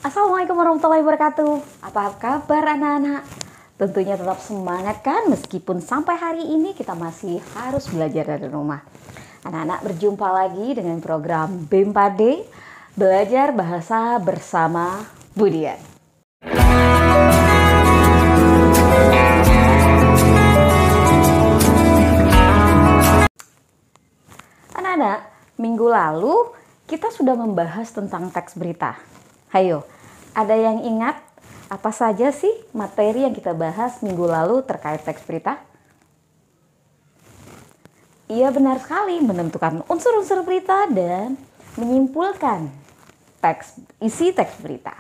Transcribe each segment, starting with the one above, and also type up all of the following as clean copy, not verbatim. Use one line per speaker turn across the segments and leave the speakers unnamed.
Assalamualaikum warahmatullahi wabarakatuh. Apa kabar anak-anak? Tentunya tetap semangat kan, meskipun sampai hari ini kita masih harus belajar dari rumah. Anak-anak, berjumpa lagi dengan program BEM4D, Belajar Bahasa Bersama Budian. Anak-anak, minggu lalu kita sudah membahas tentang teks berita. Hayo, ada yang ingat apa saja sih materi yang kita bahas minggu lalu terkait teks berita? Iya, benar sekali, menentukan unsur-unsur berita dan menyimpulkan isi teks berita.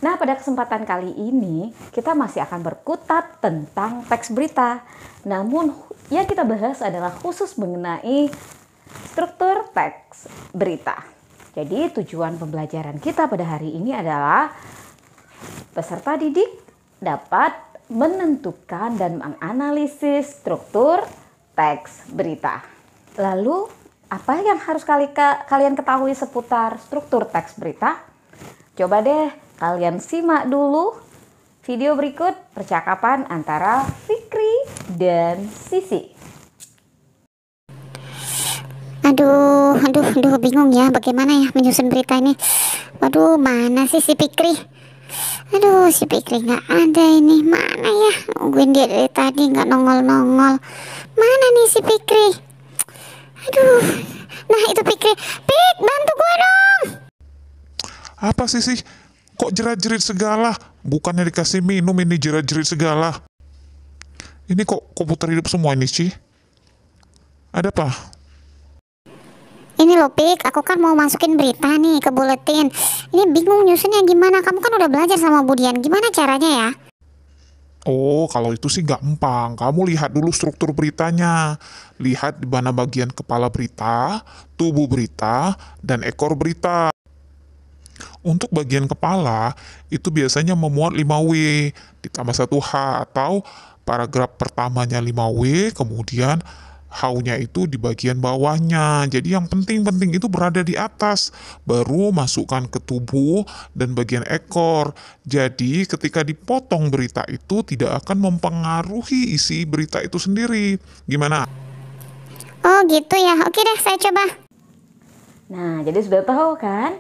Nah, pada kesempatan kali ini kita masih akan berkutat tentang teks berita. Namun yang kita bahas adalah khusus mengenai struktur teks berita. Jadi tujuan pembelajaran kita pada hari ini adalah peserta didik dapat menentukan dan menganalisis struktur teks berita. Lalu, apa yang harus kalian ketahui seputar struktur teks berita? Coba deh kalian simak dulu video berikut percakapan antara Fikri dan Sisi.
Aduh, bingung ya bagaimana ya menyusun berita ini. Waduh, mana sih si Fikri? Aduh, si Fikri nggak ada ini. Mana ya? Nungguin dia dari tadi nggak nongol-nongol. Mana nih si Fikri? Aduh, nah itu Fikri. Pik, bantu gua dong.
Apa sih? Kok jerat-jerit segala? Bukannya dikasih minum ini jerat-jerit segala. Ini kok komputer hidup semua ini sih? Ada apa?
Ini loh Pik, aku kan mau masukin berita nih ke buletin. Ini bingung nyusunnya gimana. Kamu kan udah belajar sama Budian. Gimana caranya ya?
Oh, kalau itu sih gampang. Kamu lihat dulu struktur beritanya. Lihat di mana bagian kepala berita, tubuh berita, dan ekor berita. Untuk bagian kepala, itu biasanya memuat 5W ditambah 1H, atau paragraf pertamanya 5W, kemudian H-nya itu di bagian bawahnya. Jadi yang penting-penting itu berada di atas, baru masukkan ke tubuh dan bagian ekor. Jadi ketika dipotong berita itu tidak akan mempengaruhi isi berita itu sendiri. Gimana?
Oh gitu ya. Oke deh, saya coba.
Nah, jadi sudah tahu kan?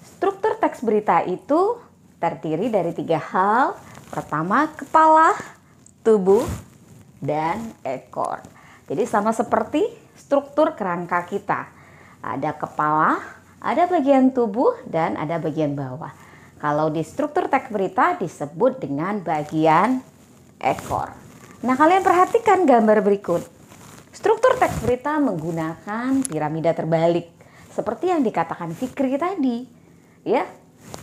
Struktur teks berita itu terdiri dari 3 hal. Pertama, kepala, tubuh, dan ekor. Jadi sama seperti struktur kerangka kita. Ada kepala, ada bagian tubuh, dan ada bagian bawah. Kalau di struktur teks berita disebut dengan bagian ekor. Nah, kalian perhatikan gambar berikut. Struktur teks berita menggunakan piramida terbalik. Seperti yang dikatakan Fikri tadi. Ya,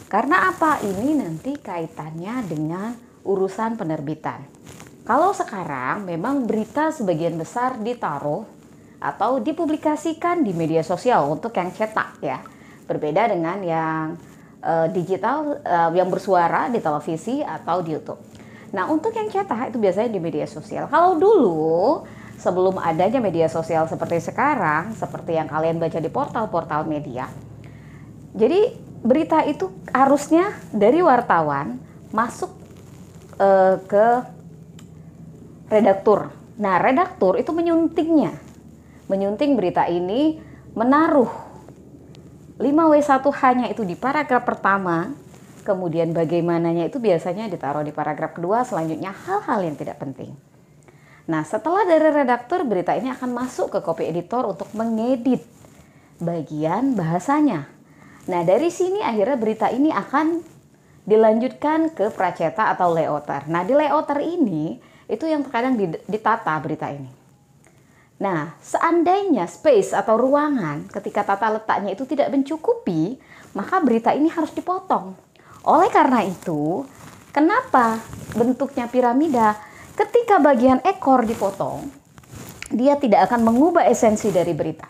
karena apa? Ini nanti kaitannya dengan urusan penerbitan. Kalau sekarang memang berita sebagian besar ditaruh atau dipublikasikan di media sosial untuk yang cetak ya. Berbeda dengan yang digital, yang bersuara di televisi atau di YouTube. Nah, untuk yang cetak itu biasanya di media sosial. Kalau dulu sebelum adanya media sosial seperti sekarang, seperti yang kalian baca di portal-portal media. Jadi berita itu harusnya dari wartawan masuk ke redaktur. Nah, redaktur itu menyuntingnya. Menyunting berita ini, menaruh 5W1H-nya itu di paragraf pertama, kemudian bagaimananya itu biasanya ditaruh di paragraf kedua, selanjutnya hal-hal yang tidak penting. Nah, setelah dari redaktur, berita ini akan masuk ke copy editor untuk mengedit bagian bahasanya. Nah, dari sini akhirnya berita ini akan dilanjutkan ke pracetak atau layouter. Nah, di layouter ini itu yang terkadang ditata berita ini. Nah, seandainya space atau ruangan ketika tata letaknya itu tidak mencukupi, maka berita ini harus dipotong. Oleh karena itu, kenapa bentuknya piramida? Ketika bagian ekor dipotong, dia tidak akan mengubah esensi dari berita.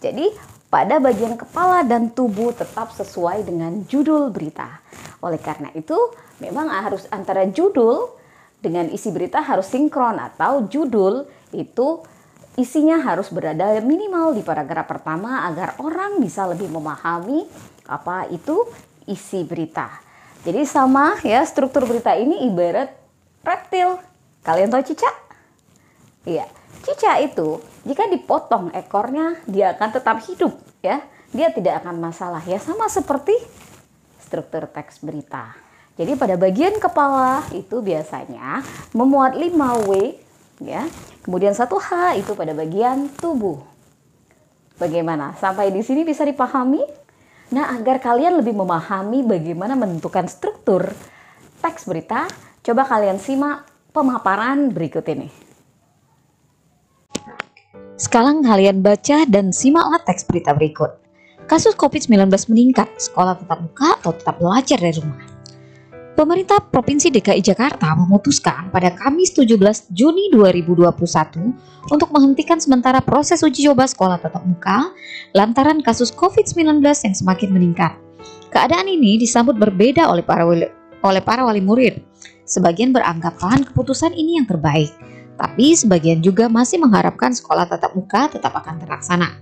Jadi, pada bagian kepala dan tubuh tetap sesuai dengan judul berita. Oleh karena itu, memang harus antara judul dengan isi berita harus sinkron, atau judul itu isinya harus berada minimal di paragraf pertama agar orang bisa lebih memahami apa itu isi berita. Jadi sama ya, struktur berita ini ibarat reptil. Kalian tahu cicak? Iya, cicak itu jika dipotong ekornya dia akan tetap hidup ya. Dia tidak akan masalah ya, sama seperti struktur teks berita. Jadi pada bagian kepala itu biasanya memuat 5W ya. Kemudian 1H itu pada bagian tubuh. Bagaimana? Sampai di sini bisa dipahami? Nah, agar kalian lebih memahami bagaimana menentukan struktur teks berita, coba kalian simak pemaparan berikut ini. Sekarang kalian baca dan simaklah teks berita berikut. Kasus COVID-19 meningkat, sekolah tetap buka atau tetap belajar dari rumah? Pemerintah Provinsi DKI Jakarta memutuskan pada Kamis 17 Juni 2021 untuk menghentikan sementara proses uji coba sekolah tatap muka lantaran kasus COVID-19 yang semakin meningkat. Keadaan ini disambut berbeda oleh para wali murid. Sebagian beranggapan keputusan ini yang terbaik, tapi sebagian juga masih mengharapkan sekolah tatap muka tetap akan terlaksana.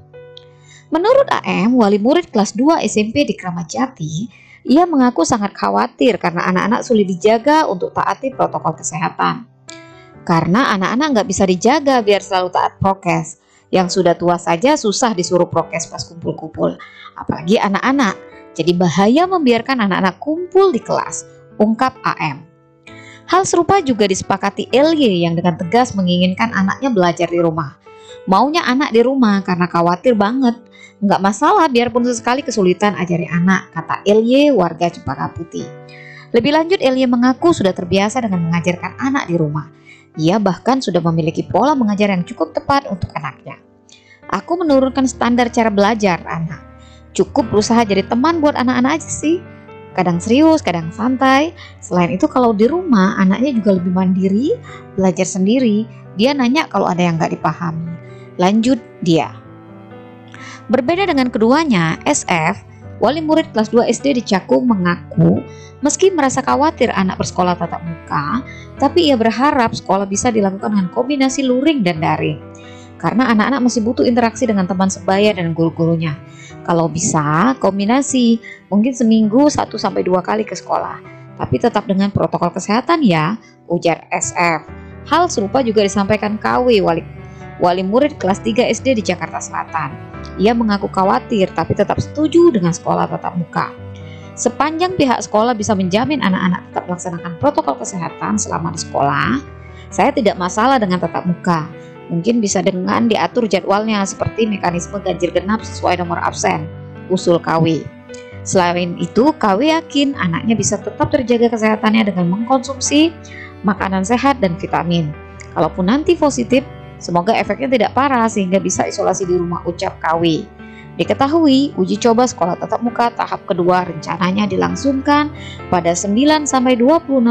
Menurut AM, wali murid kelas 2 SMP di Kramat Jati, ia mengaku sangat khawatir karena anak-anak sulit dijaga untuk taati protokol kesehatan. Karena anak-anak nggak bisa dijaga biar selalu taat prokes. Yang sudah tua saja susah disuruh prokes pas kumpul-kumpul. Apalagi anak-anak. Jadi bahaya membiarkan anak-anak kumpul di kelas, ungkap AM. Hal serupa juga disepakati LY yang dengan tegas menginginkan anaknya belajar di rumah. Maunya anak di rumah karena khawatir banget. Nggak masalah biarpun sesekali kesulitan ajari anak, kata LY warga Cempaka Putih. Lebih lanjut, LY mengaku sudah terbiasa dengan mengajarkan anak di rumah. Ia bahkan sudah memiliki pola mengajar yang cukup tepat untuk anaknya. Aku menurunkan standar cara belajar anak. Cukup berusaha jadi teman buat anak-anak aja sih. Kadang serius, kadang santai. Selain itu kalau di rumah anaknya juga lebih mandiri, belajar sendiri. Dia nanya kalau ada yang nggak dipahami. Lanjut dia. Berbeda dengan keduanya, SF, wali murid kelas 2 SD di Cakung mengaku meski merasa khawatir anak bersekolah tatap muka, tapi ia berharap sekolah bisa dilakukan dengan kombinasi luring dan daring. Karena anak-anak masih butuh interaksi dengan teman sebaya dan guru-gurunya. Kalau bisa, kombinasi, mungkin seminggu 1-2 kali ke sekolah. Tapi tetap dengan protokol kesehatan ya, ujar SF. Hal serupa juga disampaikan KW, wali murid kelas 3 SD di Jakarta Selatan. Ia mengaku khawatir tapi tetap setuju dengan sekolah tatap muka. Sepanjang pihak sekolah bisa menjamin anak-anak tetap melaksanakan protokol kesehatan selama di sekolah, saya tidak masalah dengan tatap muka. Mungkin bisa dengan diatur jadwalnya seperti mekanisme ganjil genap sesuai nomor absen, usul KW. Selain itu, KW yakin anaknya bisa tetap terjaga kesehatannya dengan mengkonsumsi makanan sehat dan vitamin. Kalaupun nanti positif, semoga efeknya tidak parah sehingga bisa isolasi di rumah, ucap KW. Diketahui, uji coba sekolah tatap muka tahap kedua rencananya dilangsungkan pada 9-26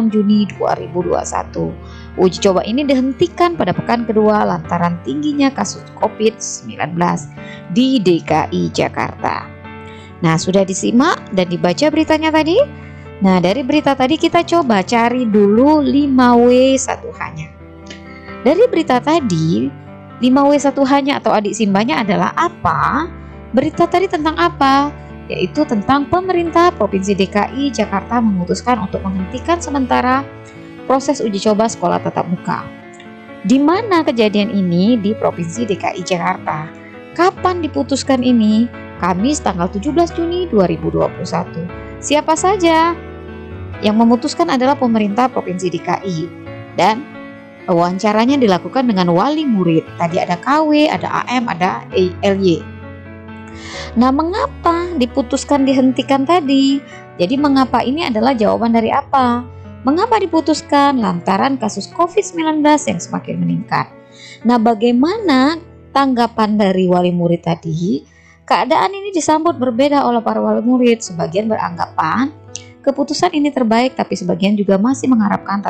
Juni 2021. Uji coba ini dihentikan pada pekan kedua lantaran tingginya kasus COVID-19 di DKI Jakarta. Nah, sudah disimak dan dibaca beritanya tadi? Nah, dari berita tadi kita coba cari dulu 5W1H-nya. Dari berita tadi, 5W1H-nya atau adik simbanya adalah apa? Berita tadi tentang apa? Yaitu tentang pemerintah Provinsi DKI Jakarta memutuskan untuk menghentikan sementara proses uji coba sekolah tatap muka. Di mana kejadian ini? Di Provinsi DKI Jakarta. Kapan diputuskan ini? Kamis tanggal 17 Juni 2021. Siapa saja? Yang memutuskan adalah pemerintah Provinsi DKI. Dan wawancaranya dilakukan dengan wali murid. Tadi ada KW, ada AM, ada LY. Nah, mengapa diputuskan dihentikan tadi? Jadi mengapa ini adalah jawaban dari apa? Mengapa diputuskan? Lantaran kasus COVID-19 yang semakin meningkat. Nah, bagaimana tanggapan dari wali murid tadi? Keadaan ini disambut berbeda oleh para wali murid. Sebagian beranggapan keputusan ini terbaik, tapi sebagian juga masih mengharapkan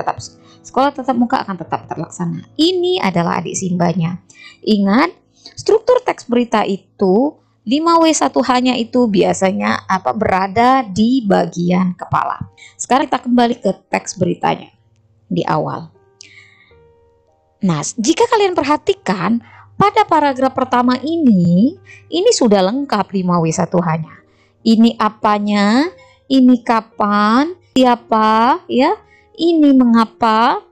sekolah tatap muka akan tetap terlaksana. Ini adalah adik simbanya. Ingat, struktur teks berita itu 5W1H-nya itu biasanya berada di bagian kepala. Sekarang kita kembali ke teks beritanya di awal. Nah, jika kalian perhatikan pada paragraf pertama ini sudah lengkap 5W1H-nya. Ini apanya? ini kapan, siapa, ya, ini mengapa,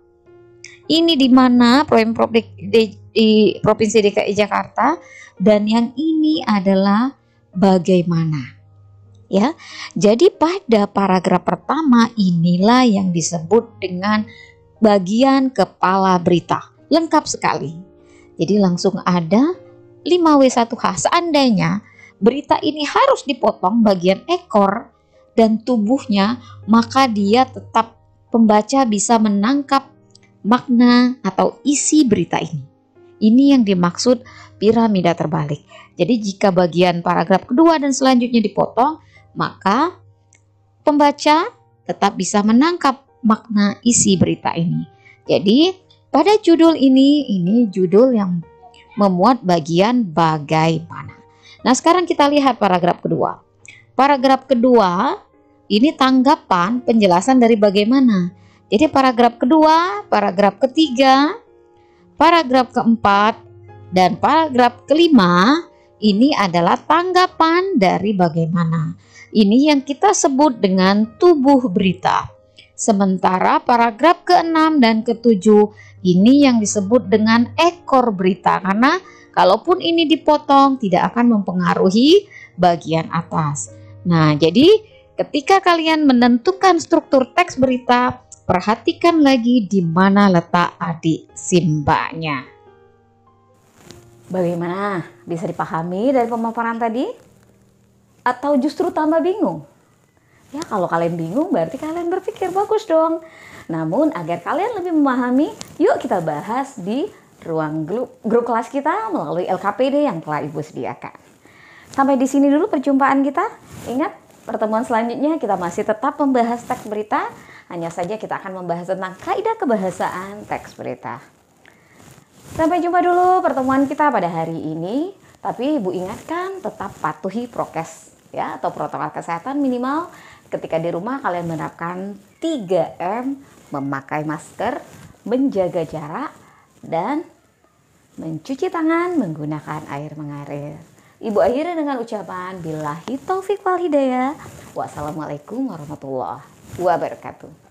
ini di mana Pemprov di Provinsi DKI Jakarta, dan yang ini adalah bagaimana. Ya, jadi pada paragraf pertama inilah yang disebut dengan bagian kepala berita. Lengkap sekali. Jadi langsung ada 5W1H. Seandainya berita ini harus dipotong bagian ekor dan tubuhnya, maka dia tetap pembaca bisa menangkap makna atau isi berita ini. Ini yang dimaksud piramida terbalik. Jadi jika bagian paragraf kedua dan selanjutnya dipotong, maka pembaca tetap bisa menangkap makna isi berita ini. Jadi pada judul ini judul yang memuat bagian bagaimana. Nah, sekarang kita lihat paragraf kedua. Paragraf kedua ini tanggapan penjelasan dari bagaimana. Jadi paragraf kedua, paragraf ketiga, paragraf keempat, dan paragraf kelima ini adalah tanggapan dari bagaimana. Ini yang kita sebut dengan tubuh berita. Sementara paragraf ke-6 dan ke-7 ini yang disebut dengan ekor berita, karena kalaupun ini dipotong tidak akan mempengaruhi bagian atas. Nah, jadi ketika kalian menentukan struktur teks berita, perhatikan lagi di mana letak adik simbanya. Bagaimana? Bisa dipahami dari pemaparan tadi? Atau justru tambah bingung? Ya, kalau kalian bingung berarti kalian berpikir bagus dong. Namun agar kalian lebih memahami, yuk kita bahas di ruang grup kelas kita melalui LKPD yang telah Ibu sediakan. Sampai di sini dulu perjumpaan kita. Ingat, pertemuan selanjutnya kita masih tetap membahas teks berita. Hanya saja kita akan membahas tentang kaidah kebahasaan teks berita. Sampai jumpa dulu pertemuan kita pada hari ini. Tapi Ibu ingatkan tetap patuhi prokes ya, atau protokol kesehatan minimal. Ketika di rumah kalian menerapkan 3M, memakai masker, menjaga jarak, dan mencuci tangan menggunakan air mengalir. Ibu akhiri dengan ucapan billahi taufik wal hidayah. Wassalamualaikum warahmatullahi wabarakatuh.